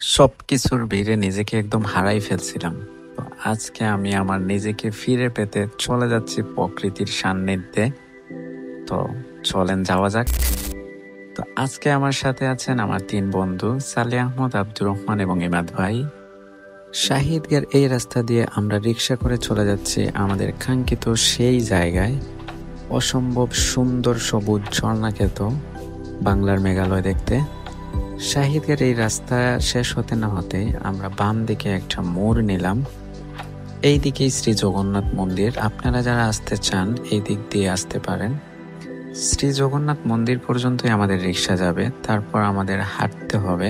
সবকিছুর ভিড়ে নিজেকে একদম হারাই ফেলছিলাম। তো আজকে আমি আমার নিজেকে ফিরে পেতে চলে যাচ্ছি প্রকৃতির সান্নিধ্যে। তো চলেন যাওয়া যাক। তো আজকে আমার সাথে আছেন আমার ৩ বন্ধু সালেহ আহমদ, আব্দুর রহমান এবং ইমাদ ভাই। শাহিদগের এই রাস্তা দিয়ে আমরা রিক্সা করে চলে যাচ্ছি আমাদের কাঙ্ক্ষিত সেই জায়গায়, অসম্ভব সুন্দর সবুজ ঝর্ণাক্ষেত বাংলার মেঘালয় দেখতে। শাহিদের এই রাস্তা শেষ হতে না হতে আমরা বাম দিকে একটা মোড় নিলাম। এই দিকেই শ্রী জগন্নাথ মন্দির। আপনারা যারা আসতে চান এই দিক দিয়ে আসতে পারেন। শ্রী জগন্নাথ মন্দির পর্যন্তই আমাদের রিক্সা যাবে, তারপর আমাদের হাঁটতে হবে।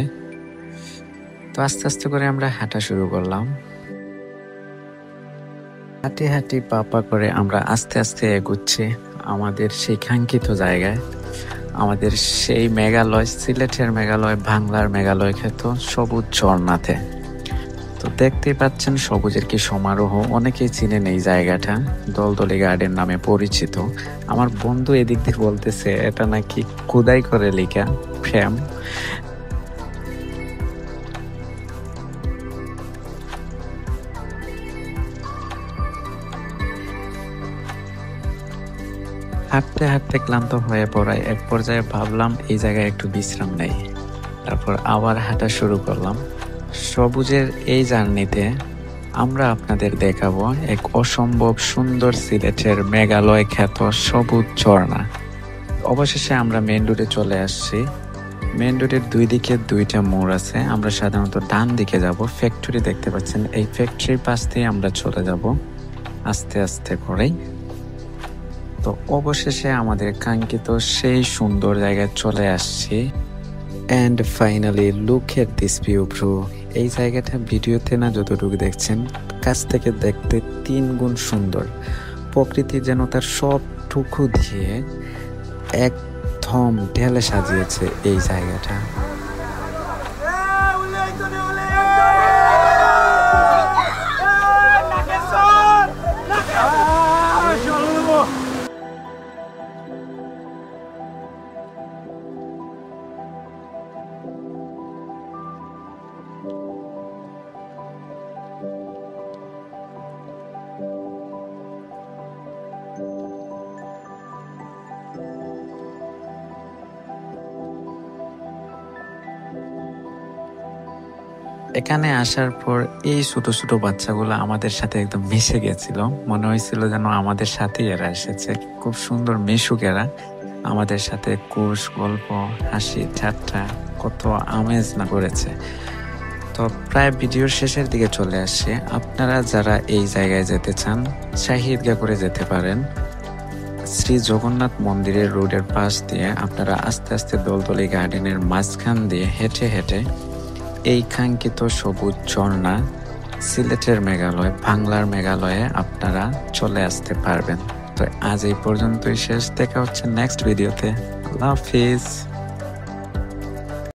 তো আস্তে আস্তে করে আমরা হাঁটা শুরু করলাম। হাঁটি হাঁটি পা পা করে আমরা আস্তে আস্তে এগুচ্ছি আমাদের সেই কাঙ্ক্ষিত জায়গায়, আমাদের সেই মেঘালয়, সিলেটের মেঘালয়, বাংলার মেঘালয় খ্যাত সবুজ ঝর্ণাতে। তো দেখতেই পাচ্ছেন সবুজের কি সমারোহ। অনেকেই চিনেন এই জায়গাটা, দলদলি গার্ডেন নামে পরিচিত। আমার বন্ধু এদিক দিয়ে বলতেছে এটা নাকি খোদাই করে লেখা ফ্রেম। হাঁটতে হাঁটতে ক্লান্ত হয়ে পড়ায় এক পর্যায়ে ভাবলাম এই জায়গায় একটু বিশ্রাম নেই। তারপর আবার হাঁটা শুরু করলাম। সবুজের এই জার্নিতে আমরা আপনাদের দেখাবো এক অসম্ভব সুন্দর সিলেটের মেঘালয় খ্যাত সবুজ ঝর্ণা। অবশেষে আমরা মেন রোডে চলে আসছি। মেন রোডের দুই দিকে দুইটা মোড় আছে। আমরা সাধারণত ডান দিকে যাব। ফ্যাক্টরি দেখতে পাচ্ছেন, এই ফ্যাক্টরির পাশ দিয়ে আমরা চলে যাব আস্তে আস্তে করেই। তো অবশেষে আমাদের কাঙ্ক্ষিত সেই সুন্দর জায়গায় চলে আসছি। And finally look at this view bro. এই জায়গাটা ভিডিওতে না যতটুকু দেখছেন, কাছ থেকে দেখতে ৩ গুণ সুন্দর। প্রকৃতি যেন তার সবটুকু দিয়ে একদম ঢেলে সাজিয়েছে এই জায়গাটা। এখানে আসার পর এই ছোট ছোট বাচ্চাগুলো আমাদের সাথে একদম মিশে গেছিল। মনে হয়েছিল যেন আমাদের সাথেই এরা এসেছে। খুব সুন্দর মিশুক এরা। আমাদের সাথে কোষ গল্প, হাসি ঠাট্টা কত আমেজ না করেছে। তো প্রায় ভিডিওর শেষের দিকে চলে আসছে। আপনারা যারা এই জায়গায় যেতে চান শাহিদগা করে যেতে পারেন। শ্রী জগন্নাথ মন্দিরের রোডের পাশ দিয়ে আপনারা আস্তে আস্তে দলদলি গার্ডেনের মাঝখান দিয়ে হেঁটে হেঁটে এই কাঙ্ক্ষিত সবুজ ঝর্ণা সিলেটের মেঘালয়, বাংলার মেঘালয়ে আপনারা চলে আসতে পারবেন। তো আজ এই পর্যন্তই শেষ। দেখা হচ্ছে নেক্সট ভিডিওতে। আল্লাহ হাফিজ।